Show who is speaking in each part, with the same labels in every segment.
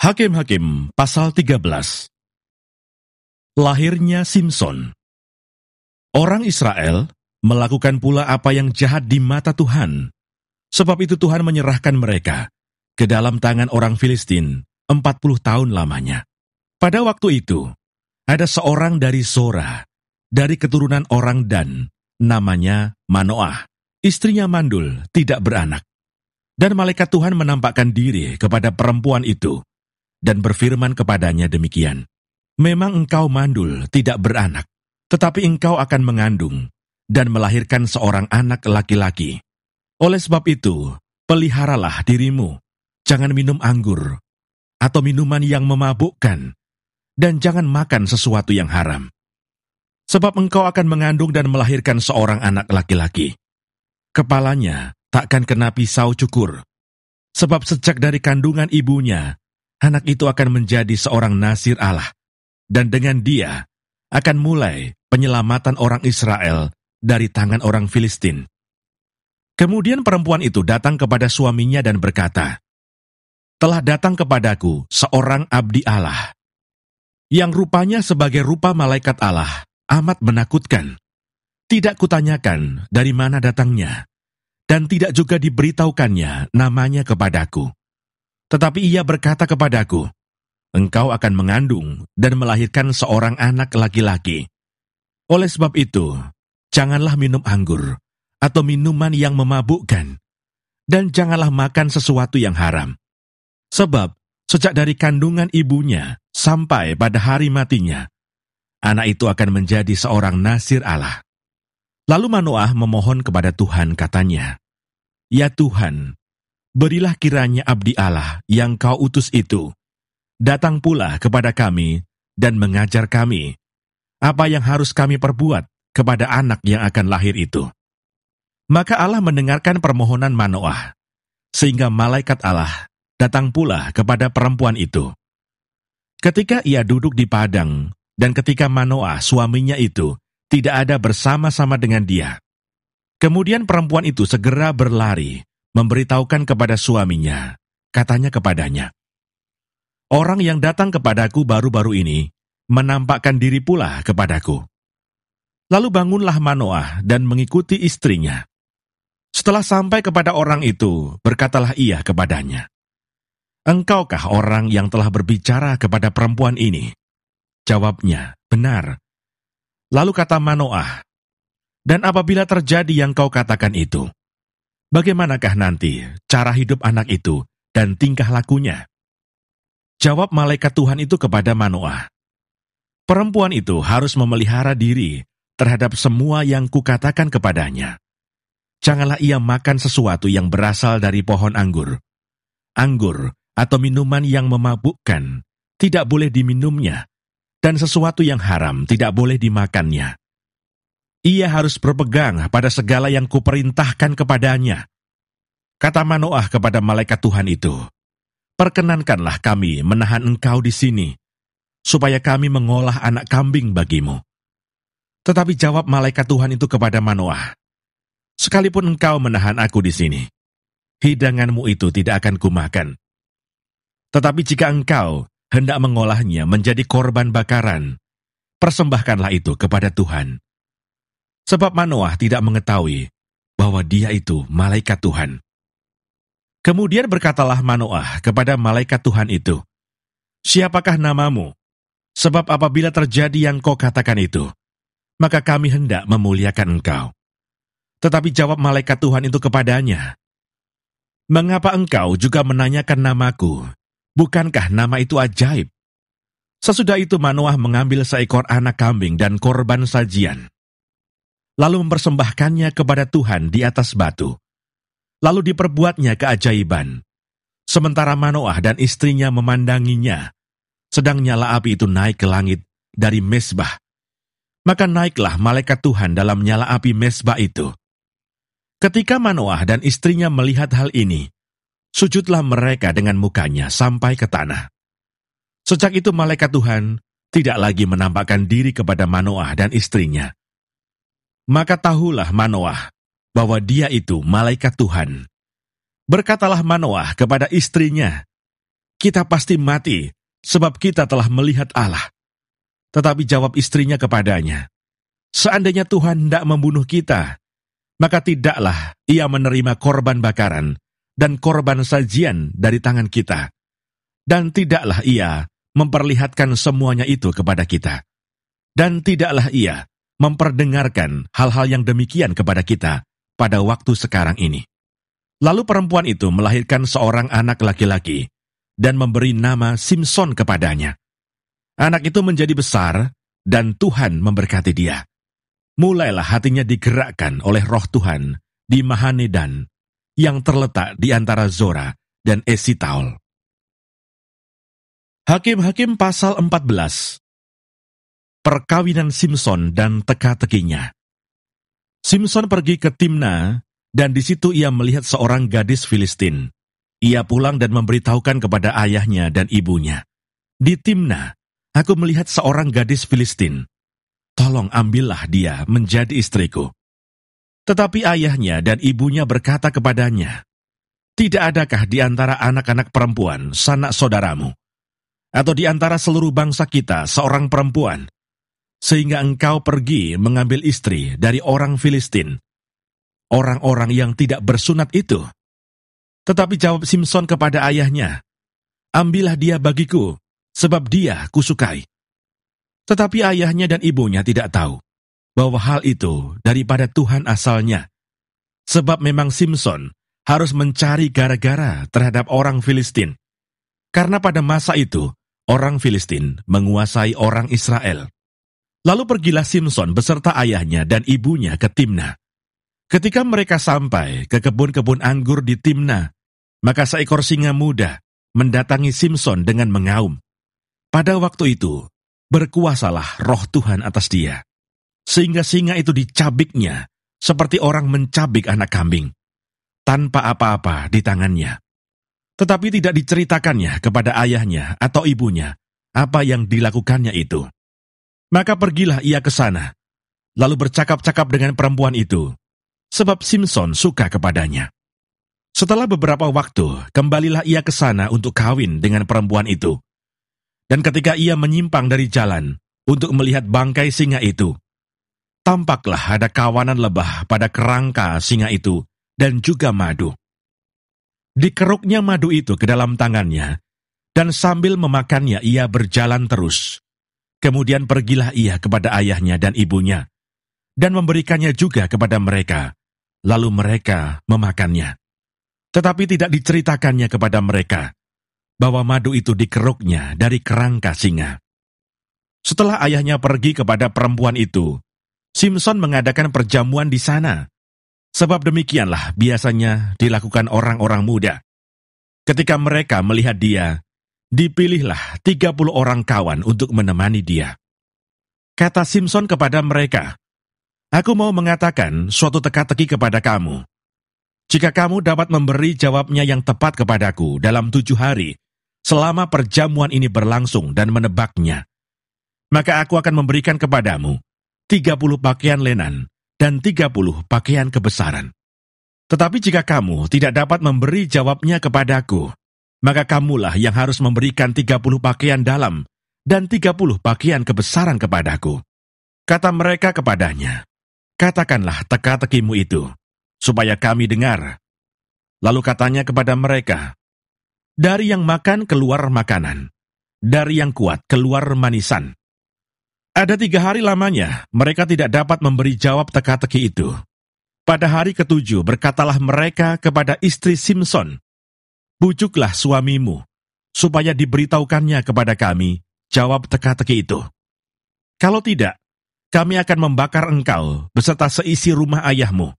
Speaker 1: Hakim-Hakim pasal 13. Lahirnya Simson. Orang Israel melakukan pula apa yang jahat di mata Tuhan. Sebab itu Tuhan menyerahkan mereka ke dalam tangan orang Filistin 40 tahun lamanya. Pada waktu itu, ada seorang dari Zora, dari keturunan orang Dan, namanya Manoah. Istrinya mandul, tidak beranak. Dan malaikat Tuhan menampakkan diri kepada perempuan itu, dan berfirman kepadanya demikian, "Memang engkau mandul, tidak beranak, tetapi engkau akan mengandung, dan melahirkan seorang anak laki-laki. Oleh sebab itu, peliharalah dirimu, jangan minum anggur, atau minuman yang memabukkan, dan jangan makan sesuatu yang haram. Sebab engkau akan mengandung dan melahirkan seorang anak laki-laki. Kepalanya takkan kena pisau cukur, sebab sejak dari kandungan ibunya, anak itu akan menjadi seorang Nazir Allah, dan dengan dia akan mulai penyelamatan orang Israel dari tangan orang Filistin." Kemudian perempuan itu datang kepada suaminya dan berkata, "Telah datang kepadaku seorang abdi Allah, yang rupanya sebagai rupa malaikat Allah, amat menakutkan. Tidak kutanyakan dari mana datangnya, dan tidak juga diberitahukannya namanya kepadaku. Tetapi ia berkata kepadaku, engkau akan mengandung dan melahirkan seorang anak laki-laki. Oleh sebab itu, janganlah minum anggur atau minuman yang memabukkan, dan janganlah makan sesuatu yang haram. Sebab sejak dari kandungan ibunya sampai pada hari matinya, anak itu akan menjadi seorang Nazir Allah." Lalu Manoah memohon kepada Tuhan, katanya, "Ya Tuhan, berilah kiranya abdi Allah yang kau utus itu datang pula kepada kami dan mengajar kami apa yang harus kami perbuat kepada anak yang akan lahir itu." Maka Allah mendengarkan permohonan Manoah, sehingga malaikat Allah datang pula kepada perempuan itu. Ketika ia duduk di padang, dan ketika Manoah suaminya itu tidak ada bersama-sama dengan dia, kemudian perempuan itu segera berlari, memberitahukan kepada suaminya, katanya kepadanya, "Orang yang datang kepadaku baru-baru ini menampakkan diri pula kepadaku." Lalu bangunlah Manoah dan mengikuti istrinya. Setelah sampai kepada orang itu, berkatalah ia kepadanya, "Engkaukah orang yang telah berbicara kepada perempuan ini?" Jawabnya, "Benar." Lalu kata Manoah, "Dan apabila terjadi yang kau katakan itu, bagaimanakah nanti cara hidup anak itu dan tingkah lakunya?" Jawab malaikat Tuhan itu kepada Manoah, "Perempuan itu harus memelihara diri terhadap semua yang kukatakan kepadanya. Janganlah ia makan sesuatu yang berasal dari pohon anggur. Anggur atau minuman yang memabukkan tidak boleh diminumnya, dan sesuatu yang haram tidak boleh dimakannya. Ia harus berpegang pada segala yang kuperintahkan kepadanya." Kata Manoah kepada malaikat Tuhan itu, "Perkenankanlah kami menahan engkau di sini, supaya kami mengolah anak kambing bagimu." Tetapi jawab malaikat Tuhan itu kepada Manoah, "Sekalipun engkau menahan aku di sini, hidanganmu itu tidak akan kumakan. Tetapi jika engkau hendak mengolahnya menjadi korban bakaran, persembahkanlah itu kepada Tuhan." Sebab Manoah tidak mengetahui bahwa dia itu malaikat Tuhan. Kemudian berkatalah Manoah kepada malaikat Tuhan itu, "Siapakah namamu? Sebab apabila terjadi yang kau katakan itu, maka kami hendak memuliakan engkau." Tetapi jawab malaikat Tuhan itu kepadanya, "Mengapa engkau juga menanyakan namaku? Bukankah nama itu ajaib?" Sesudah itu Manoah mengambil seekor anak kambing dan korban sajian, lalu mempersembahkannya kepada Tuhan di atas batu. Lalu diperbuatnya keajaiban. Sementara Manoah dan istrinya memandanginya, sedang nyala api itu naik ke langit dari mezbah. Maka naiklah malaikat Tuhan dalam nyala api mezbah itu. Ketika Manoah dan istrinya melihat hal ini, sujudlah mereka dengan mukanya sampai ke tanah. Sejak itu malaikat Tuhan tidak lagi menampakkan diri kepada Manoah dan istrinya. Maka tahulah Manoah bahwa dia itu malaikat Tuhan. Berkatalah Manoah kepada istrinya, kita pasti mati, sebab kita telah melihat Allah. Tetapi jawab istrinya kepadanya, seandainya Tuhan hendak membunuh kita, maka tidaklah ia menerima korban bakaran dan korban sajian dari tangan kita. Dan tidaklah ia memperlihatkan semuanya itu kepada kita. Dan tidaklah ia memperdengarkan hal-hal yang demikian kepada kita pada waktu sekarang ini. Lalu perempuan itu melahirkan seorang anak laki-laki dan memberi nama Simson kepadanya. Anak itu menjadi besar dan Tuhan memberkati dia. Mulailah hatinya digerakkan oleh Roh Tuhan di Mahanedan yang terletak di antara Zora dan Esitaol. Hakim-Hakim pasal 14. Perkawinan Simson dan teka-tekinya. Simson pergi ke Timna, dan di situ ia melihat seorang gadis Filistin. Ia pulang dan memberitahukan kepada ayahnya dan ibunya, "Di Timna, aku melihat seorang gadis Filistin. Tolong ambillah dia menjadi istriku." Tetapi ayahnya dan ibunya berkata kepadanya, "Tidak adakah di antara anak-anak perempuan sanak saudaramu, atau di antara seluruh bangsa kita seorang perempuan, sehingga engkau pergi mengambil istri dari orang Filistin, orang-orang yang tidak bersunat itu?" Tetapi jawab Simson kepada ayahnya, "Ambillah dia bagiku, sebab dia kusukai." Tetapi ayahnya dan ibunya tidak tahu bahwa hal itu daripada Tuhan asalnya, sebab memang Simson harus mencari gara-gara terhadap orang Filistin, karena pada masa itu orang Filistin menguasai orang Israel. Lalu pergilah Simson beserta ayahnya dan ibunya ke Timna. Ketika mereka sampai ke kebun-kebun anggur di Timna, maka seekor singa muda mendatangi Simson dengan mengaum. Pada waktu itu, berkuasalah Roh Tuhan atas dia, sehingga singa itu dicabiknya seperti orang mencabik anak kambing, tanpa apa-apa di tangannya. Tetapi tidak diceritakannya kepada ayahnya atau ibunya apa yang dilakukannya itu. Maka pergilah ia ke sana, lalu bercakap-cakap dengan perempuan itu, sebab Simson suka kepadanya. Setelah beberapa waktu, kembalilah ia ke sana untuk kawin dengan perempuan itu. Dan ketika ia menyimpang dari jalan untuk melihat bangkai singa itu, tampaklah ada kawanan lebah pada kerangka singa itu dan juga madu. Dikeruknya madu itu ke dalam tangannya, dan sambil memakannya ia berjalan terus. Kemudian pergilah ia kepada ayahnya dan ibunya, dan memberikannya juga kepada mereka, lalu mereka memakannya. Tetapi tidak diceritakannya kepada mereka bahwa madu itu dikeruknya dari kerangka singa. Setelah ayahnya pergi kepada perempuan itu, Simson mengadakan perjamuan di sana, sebab demikianlah biasanya dilakukan orang-orang muda. Ketika mereka melihat dia, dipilihlah 30 orang kawan untuk menemani dia. Kata Simson kepada mereka, "Aku mau mengatakan suatu teka-teki kepada kamu. Jika kamu dapat memberi jawabnya yang tepat kepadaku dalam 7 hari, selama perjamuan ini berlangsung dan menebaknya, maka aku akan memberikan kepadamu 30 pakaian lenan dan 30 pakaian kebesaran. Tetapi jika kamu tidak dapat memberi jawabnya kepadaku, maka kamulah yang harus memberikan 30 pakaian dalam dan 30 pakaian kebesaran kepadaku." Kata mereka kepadanya, "Katakanlah teka-tekimu itu, supaya kami dengar." Lalu katanya kepada mereka, "Dari yang makan keluar makanan, dari yang kuat keluar manisan." Ada 3 hari lamanya mereka tidak dapat memberi jawab teka-teki itu. Pada hari ke-7 berkatalah mereka kepada istri Simson, "Bujuklah suamimu, supaya diberitahukannya kepada kami jawab teka-teki itu. Kalau tidak, kami akan membakar engkau beserta seisi rumah ayahmu.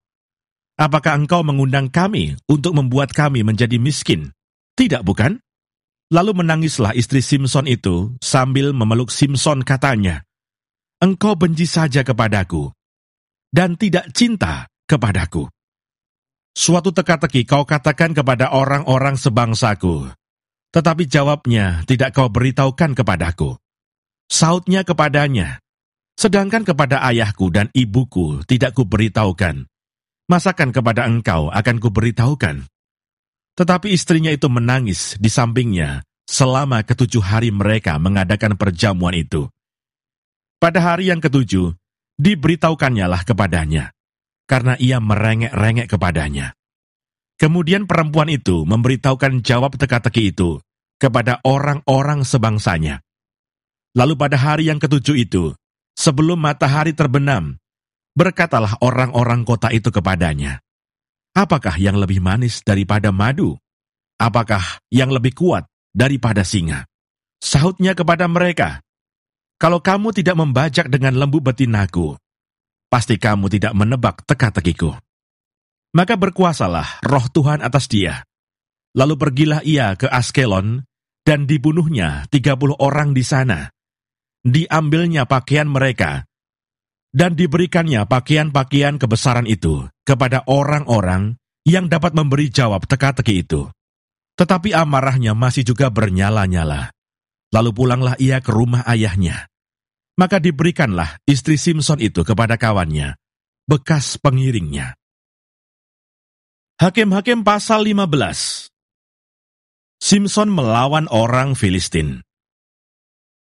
Speaker 1: Apakah engkau mengundang kami untuk membuat kami menjadi miskin? Tidak, bukan?" Lalu menangislah istri Simson itu sambil memeluk Simson, katanya, "Engkau benci saja kepadaku, dan tidak cinta kepadaku. Suatu teka-teki kau katakan kepada orang-orang sebangsaku, tetapi jawabnya tidak kau beritahukan kepadaku." Sautnya kepadanya, "Sedangkan kepada ayahku dan ibuku tidak kuberitahukan, masakan kepada engkau akan kuberitahukan?" Tetapi istrinya itu menangis di sampingnya selama ke-7 hari mereka mengadakan perjamuan itu. Pada hari yang ke-7, diberitaukannyalah kepadanya, karena ia merengek-rengek kepadanya. Kemudian perempuan itu memberitahukan jawab teka-teki itu kepada orang-orang sebangsanya. Lalu pada hari yang ke-7 itu, sebelum matahari terbenam, berkatalah orang-orang kota itu kepadanya, "Apakah yang lebih manis daripada madu? Apakah yang lebih kuat daripada singa?" Sahutnya kepada mereka, "Kalau kamu tidak membajak dengan lembu betinaku, pasti kamu tidak menebak teka-tekiku." Maka berkuasalah roh Tuhan atas dia. Lalu pergilah ia ke Askelon, dan dibunuhnya 30 orang di sana. Diambilnya pakaian mereka, dan diberikannya pakaian-pakaian kebesaran itu kepada orang-orang yang dapat memberi jawab teka-teki itu. Tetapi amarahnya masih juga bernyala-nyala. Lalu pulanglah ia ke rumah ayahnya. Maka diberikanlah istri Simson itu kepada kawannya, bekas pengiringnya. Hakim-Hakim pasal 15. Simson melawan orang Filistin.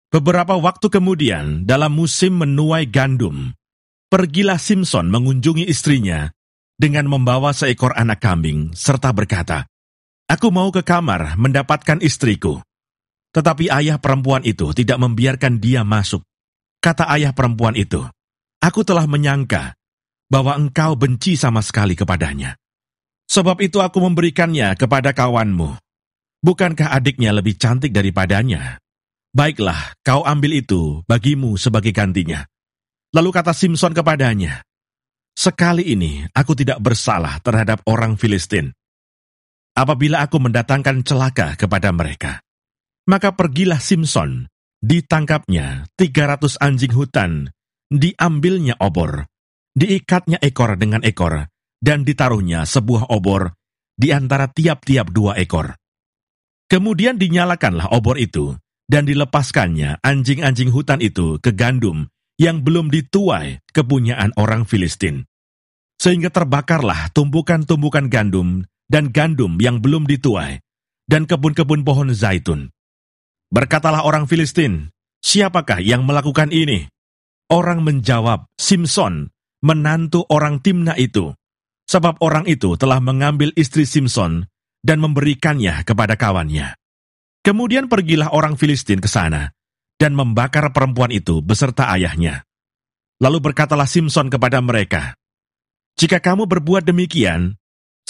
Speaker 1: Beberapa waktu kemudian, dalam musim menuai gandum, pergilah Simson mengunjungi istrinya dengan membawa seekor anak kambing, serta berkata, "Aku mau ke kamar mendapatkan istriku." Tetapi ayah perempuan itu tidak membiarkan dia masuk. Kata ayah perempuan itu, "Aku telah menyangka bahwa engkau benci sama sekali kepadanya. Sebab itu aku memberikannya kepada kawanmu. Bukankah adiknya lebih cantik daripadanya? Baiklah, kau ambil itu bagimu sebagai gantinya." Lalu kata Simson kepadanya, "Sekali ini aku tidak bersalah terhadap orang Filistin. Apabila aku mendatangkan celaka kepada mereka." Maka pergilah Simson, ditangkapnya 300 anjing hutan, diambilnya obor, diikatnya ekor dengan ekor, dan ditaruhnya sebuah obor di antara tiap-tiap 2 ekor. Kemudian dinyalakanlah obor itu, dan dilepaskannya anjing-anjing hutan itu ke gandum yang belum dituai kepunyaan orang Filistin. Sehingga terbakarlah tumpukan-tumpukan gandum dan gandum yang belum dituai, dan kebun-kebun pohon zaitun. Berkatalah orang Filistin, "Siapakah yang melakukan ini?" Orang menjawab, "Simson, menantu orang Timna itu, sebab orang itu telah mengambil istri Simson dan memberikannya kepada kawannya." Kemudian pergilah orang Filistin ke sana dan membakar perempuan itu beserta ayahnya. Lalu berkatalah Simson kepada mereka, "Jika kamu berbuat demikian,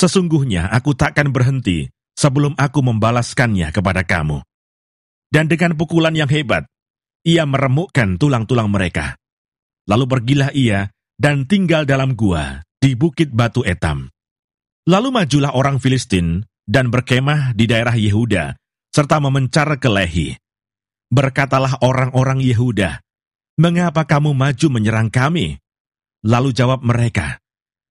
Speaker 1: sesungguhnya aku takkan berhenti sebelum aku membalaskannya kepada kamu." Dan dengan pukulan yang hebat, ia meremukkan tulang-tulang mereka. Lalu pergilah ia dan tinggal dalam gua di bukit Batu Etam. Lalu majulah orang Filistin dan berkemah di daerah Yehuda, serta memencar ke Lehi. Berkatalah orang-orang Yehuda, "Mengapa kamu maju menyerang kami?" Lalu jawab mereka,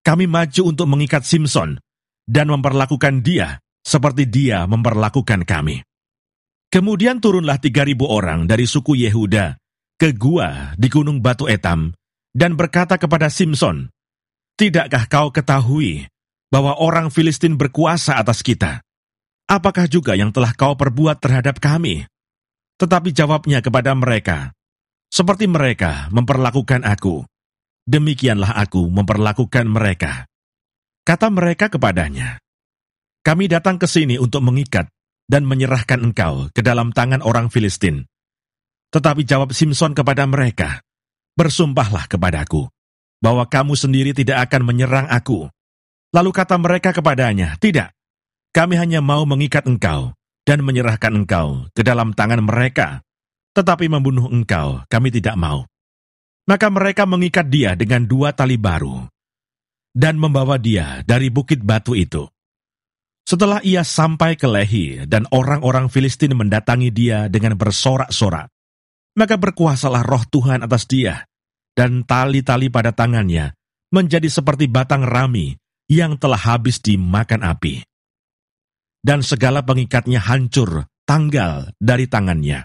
Speaker 1: "Kami maju untuk mengikat Simson dan memperlakukan dia seperti dia memperlakukan kami." Kemudian turunlah 3.000 orang dari suku Yehuda ke gua di gunung Batu Etam dan berkata kepada Simson, "Tidakkah kau ketahui bahwa orang Filistin berkuasa atas kita? Apakah juga yang telah kau perbuat terhadap kami?" Tetapi jawabnya kepada mereka, "Seperti mereka memperlakukan aku, demikianlah aku memperlakukan mereka." Kata mereka kepadanya, "Kami datang ke sini untuk mengikat dan menyerahkan engkau ke dalam tangan orang Filistin." Tetapi jawab Simson kepada mereka, "Bersumpahlah kepadaku, bahwa kamu sendiri tidak akan menyerang aku." Lalu kata mereka kepadanya, "Tidak, kami hanya mau mengikat engkau dan menyerahkan engkau ke dalam tangan mereka, tetapi membunuh engkau kami tidak mau." Maka mereka mengikat dia dengan 2 tali baru, dan membawa dia dari bukit batu itu. Setelah ia sampai ke Lehi dan orang-orang Filistin mendatangi dia dengan bersorak-sorak, maka berkuasalah roh Tuhan atas dia, dan tali-tali pada tangannya menjadi seperti batang rami yang telah habis dimakan api. Dan segala pengikatnya hancur, tanggal dari tangannya.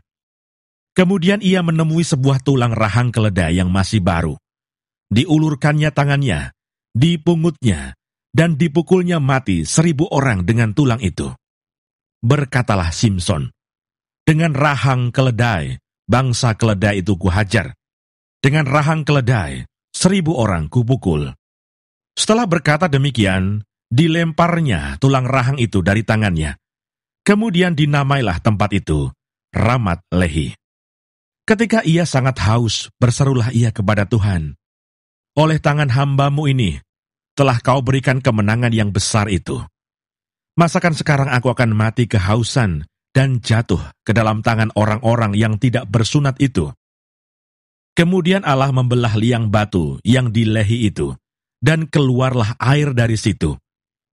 Speaker 1: Kemudian ia menemui sebuah tulang rahang keledai yang masih baru. Diulurkannya tangannya, dipungutnya, dan dipukulnya mati 1.000 orang dengan tulang itu. Berkatalah Simson, Dengan rahang keledai, bangsa keledai itu kuhajar. Dengan rahang keledai, 1.000 orang kupukul. Setelah berkata demikian, dilemparnya tulang rahang itu dari tangannya. Kemudian dinamailah tempat itu Ramat Lehi. Ketika ia sangat haus, berserulah ia kepada Tuhan, oleh tangan hamba-Mu ini, telah Kau berikan kemenangan yang besar itu. Masakan sekarang aku akan mati kehausan dan jatuh ke dalam tangan orang-orang yang tidak bersunat itu? Kemudian Allah membelah liang batu yang di Lehi itu, dan keluarlah air dari situ.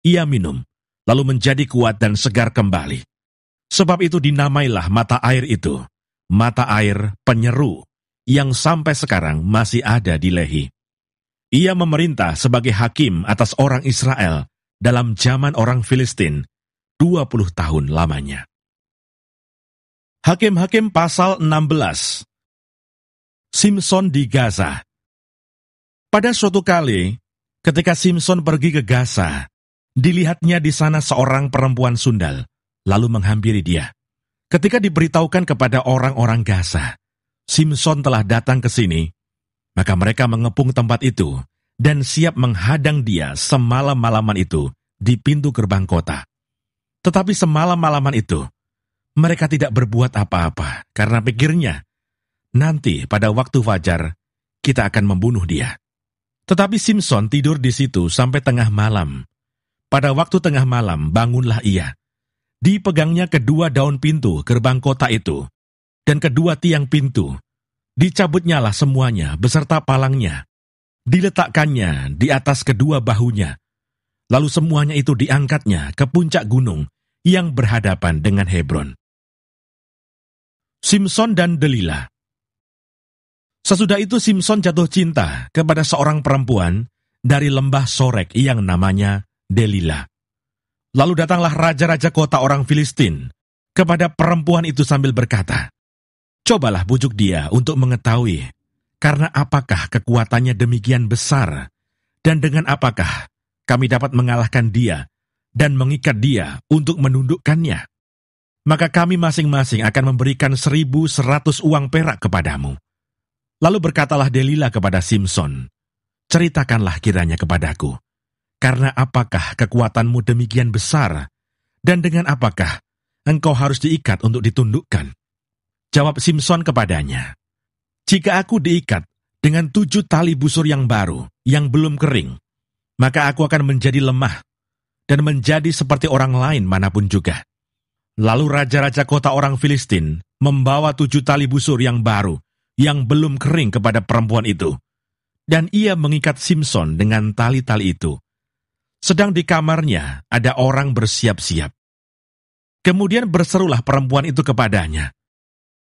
Speaker 1: Ia minum, lalu menjadi kuat dan segar kembali. Sebab itu dinamailah mata air itu, mata air penyeru, yang sampai sekarang masih ada di Lehi. Ia memerintah sebagai hakim atas orang Israel dalam zaman orang Filistin 20 tahun lamanya. Hakim-Hakim pasal 16. Simson di Gaza. Pada suatu kali, ketika Simson pergi ke Gaza, dilihatnya di sana seorang perempuan sundal, lalu menghampiri dia. Ketika diberitahukan kepada orang-orang Gaza, Simson telah datang ke sini, maka mereka mengepung tempat itu dan siap menghadang dia semalam-malaman itu di pintu gerbang kota. Tetapi semalam-malaman itu, mereka tidak berbuat apa-apa karena pikirnya, nanti pada waktu fajar, kita akan membunuh dia. Tetapi Simson tidur di situ sampai tengah malam. Pada waktu tengah malam, bangunlah ia. Dipegangnya kedua daun pintu gerbang kota itu, dan kedua tiang pintu. Dicabutnyalah semuanya beserta palangnya. Diletakkannya di atas kedua bahunya. Lalu semuanya itu diangkatnya ke puncak gunung yang berhadapan dengan Hebron. Simson dan Delila. Sesudah itu Simson jatuh cinta kepada seorang perempuan dari lembah Sorek yang namanya Delila. Lalu datanglah raja-raja kota orang Filistin kepada perempuan itu sambil berkata, "Cobalah bujuk dia untuk mengetahui, karena apakah kekuatannya demikian besar, dan dengan apakah kami dapat mengalahkan dia dan mengikat dia untuk menundukkannya. Maka kami masing-masing akan memberikan 1.100 uang perak kepadamu." Lalu berkatalah Delila kepada Simson, "Ceritakanlah kiranya kepadaku, karena apakah kekuatanmu demikian besar, dan dengan apakah engkau harus diikat untuk ditundukkan?" Jawab Simson kepadanya, "Jika aku diikat dengan 7 tali busur yang baru, yang belum kering, maka aku akan menjadi lemah, dan menjadi seperti orang lain manapun juga." Lalu raja-raja kota orang Filistin membawa 7 tali busur yang baru, yang belum kering kepada perempuan itu, dan ia mengikat Simson dengan tali-tali itu. Sedang di kamarnya ada orang bersiap-siap. Kemudian berserulah perempuan itu kepadanya,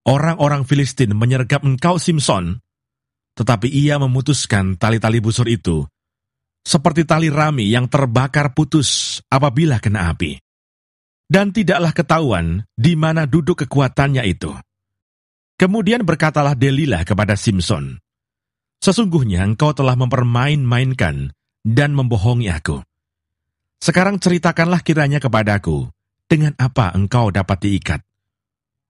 Speaker 1: "Orang-orang Filistin menyergap engkau, Simson." Tetapi ia memutuskan tali-tali busur itu, seperti tali rami yang terbakar putus apabila kena api. Dan tidaklah ketahuan di mana duduk kekuatannya itu. Kemudian berkatalah Delila kepada Simson, "Sesungguhnya engkau telah mempermain-mainkan dan membohongi aku. Sekarang ceritakanlah kiranya kepadaku, dengan apa engkau dapat diikat?"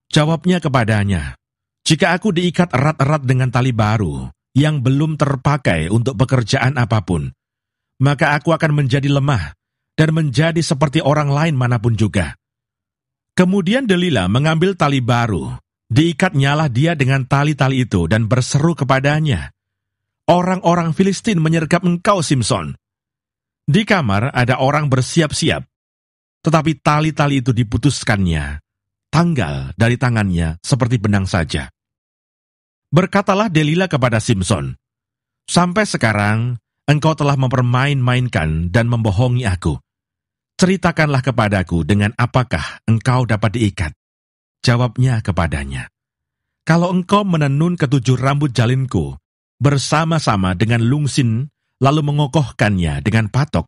Speaker 1: Jawabnya kepadanya, "Jika aku diikat erat-erat dengan tali baru, yang belum terpakai untuk pekerjaan apapun, maka aku akan menjadi lemah, dan menjadi seperti orang lain manapun juga." Kemudian Delila mengambil tali baru, diikatnyalah dia dengan tali-tali itu, dan berseru kepadanya, "Orang-orang Filistin menyergap engkau, Simson." Di kamar ada orang bersiap-siap, tetapi tali-tali itu diputuskannya, tanggal dari tangannya seperti benang saja. Berkatalah Delila kepada Simson, "Sampai sekarang engkau telah mempermain-mainkan dan membohongi aku. Ceritakanlah kepadaku dengan apakah engkau dapat diikat." Jawabnya kepadanya, "Kalau engkau menenun ke7 rambut jalinku bersama-sama dengan lungsin, lalu mengokohkannya dengan patok,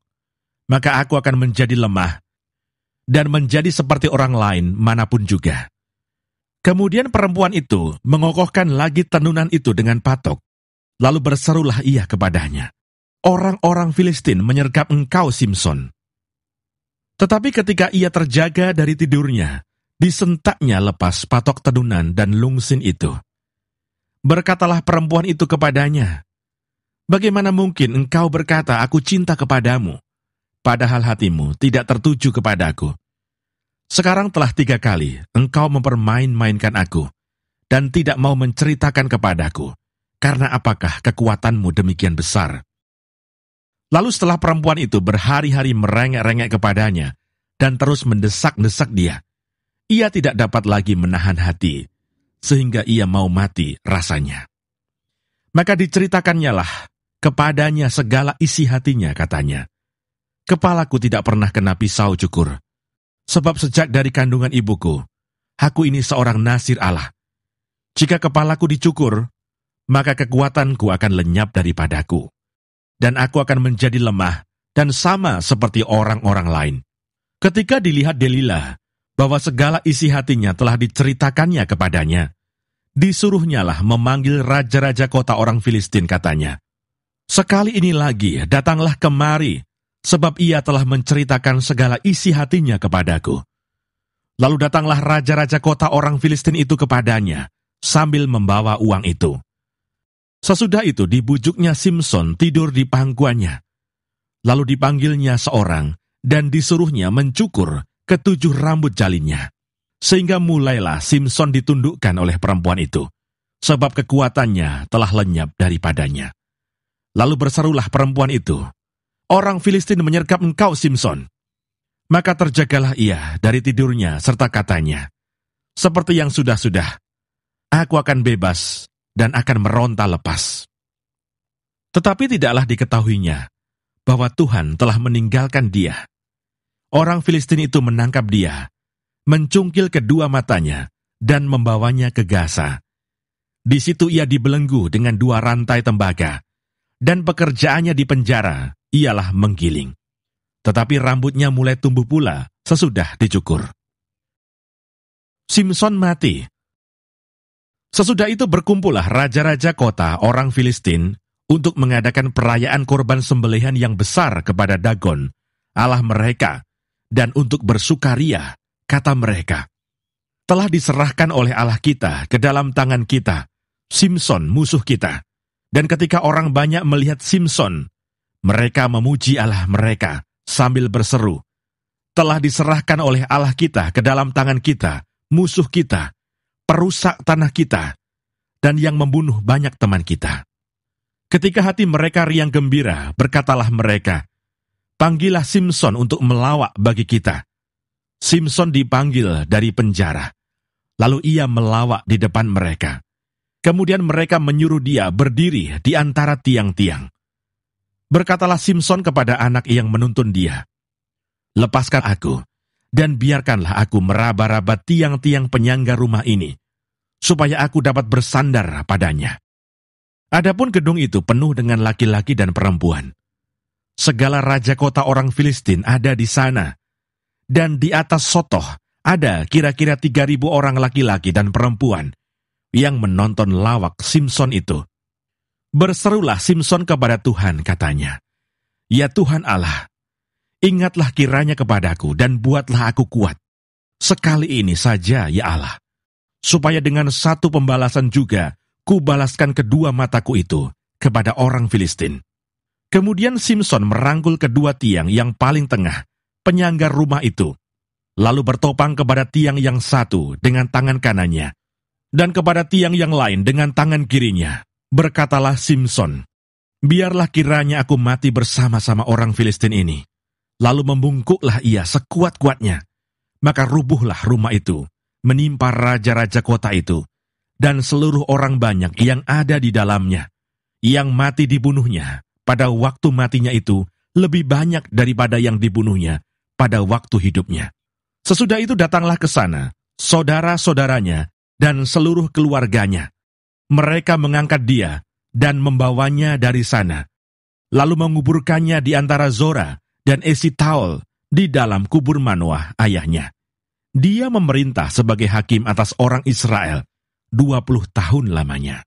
Speaker 1: maka aku akan menjadi lemah dan menjadi seperti orang lain manapun juga." Kemudian perempuan itu mengokohkan lagi tenunan itu dengan patok, lalu berserulah ia kepadanya, "Orang-orang Filistin menyergap engkau, Simson." Tetapi ketika ia terjaga dari tidurnya Disentaknya lepas patok tedunan dan lungsin itu. Berkatalah perempuan itu kepadanya, "Bagaimana mungkin engkau berkata, 'Aku cinta kepadamu,' padahal hatimu tidak tertuju kepadaku? Sekarang telah 3 kali engkau mempermain-mainkan aku, dan tidak mau menceritakan kepadaku, karena apakah kekuatanmu demikian besar?" Lalu setelah perempuan itu berhari-hari merengek-rengek kepadanya, dan terus mendesak-desak dia, ia tidak dapat lagi menahan hati, sehingga ia mau mati rasanya. Maka diceritakannya lah kepadanya segala isi hatinya, katanya, "Kepalaku tidak pernah kena pisau cukur, sebab sejak dari kandungan ibuku, aku ini seorang nasir Allah. Jika kepalaku dicukur, maka kekuatanku akan lenyap daripadaku, dan aku akan menjadi lemah dan sama seperti orang-orang lain." Ketika dilihat Delila bahwa segala isi hatinya telah diceritakannya kepadanya, disuruhnyalah memanggil raja-raja kota orang Filistin, katanya, "Sekali ini lagi datanglah kemari, sebab ia telah menceritakan segala isi hatinya kepadaku." Lalu datanglah raja-raja kota orang Filistin itu kepadanya, sambil membawa uang itu. Sesudah itu dibujuknya Simson tidur di pangkuannya. Lalu dipanggilnya seorang, dan disuruhnya mencukur ke7 rambut jalinnya. Sehingga mulailah Simson ditundukkan oleh perempuan itu, sebab kekuatannya telah lenyap daripadanya. Lalu berserulah perempuan itu, "Orang Filistin menyergap engkau, Simson." Maka terjagalah ia dari tidurnya, serta katanya, "Seperti yang sudah-sudah, aku akan bebas dan akan meronta lepas." Tetapi tidaklah diketahuinya bahwa Tuhan telah meninggalkan dia. Orang Filistin itu menangkap dia, mencungkil kedua matanya, dan membawanya ke Gaza. Di situ ia dibelenggu dengan 2 rantai tembaga, dan pekerjaannya di penjara ialah menggiling. Tetapi rambutnya mulai tumbuh pula sesudah dicukur. Simson mati. Sesudah itu berkumpullah raja-raja kota orang Filistin untuk mengadakan perayaan korban sembelihan yang besar kepada Dagon, Allah mereka, dan untuk bersukaria, kata mereka, "Telah diserahkan oleh Allah kita ke dalam tangan kita, Simson musuh kita." Dan ketika orang banyak melihat Simson, mereka memuji Allah mereka sambil berseru, "Telah diserahkan oleh Allah kita ke dalam tangan kita, musuh kita, perusak tanah kita, dan yang membunuh banyak teman kita." Ketika hati mereka riang gembira, berkatalah mereka, "Panggillah Simson untuk melawak bagi kita." Simson dipanggil dari penjara, lalu ia melawak di depan mereka. Kemudian mereka menyuruh dia berdiri di antara tiang-tiang. Berkatalah Simson kepada anak yang menuntun dia, "Lepaskan aku, dan biarkanlah aku meraba-raba tiang-tiang penyangga rumah ini, supaya aku dapat bersandar padanya." Adapun gedung itu penuh dengan laki-laki dan perempuan. Segala raja kota orang Filistin ada di sana, dan di atas sotoh ada kira-kira 3.000 orang laki-laki dan perempuan yang menonton lawak Simson itu. Berserulah Simson kepada Tuhan, katanya, "Ya Tuhan Allah, ingatlah kiranya kepadaku dan buatlah aku kuat. Sekali ini saja, ya Allah, supaya dengan satu pembalasan juga kubalaskan kedua mataku itu kepada orang Filistin." Kemudian Simson merangkul kedua tiang yang paling tengah, penyangga rumah itu, lalu bertopang kepada tiang yang satu dengan tangan kanannya, dan kepada tiang yang lain dengan tangan kirinya. Berkatalah Simson, "Biarlah kiranya aku mati bersama-sama orang Filistin ini." Lalu membungkuklah ia sekuat-kuatnya. Maka rubuhlah rumah itu, menimpa raja-raja kota itu, dan seluruh orang banyak yang ada di dalamnya. Yang mati dibunuhnya pada waktu matinya itu lebih banyak daripada yang dibunuhnya pada waktu hidupnya. Sesudah itu datanglah ke sana saudara-saudaranya dan seluruh keluarganya. Mereka mengangkat dia dan membawanya dari sana, lalu menguburkannya di antara Zora dan Esitaol di dalam kubur Manoah ayahnya. Dia memerintah sebagai hakim atas orang Israel 20 tahun lamanya.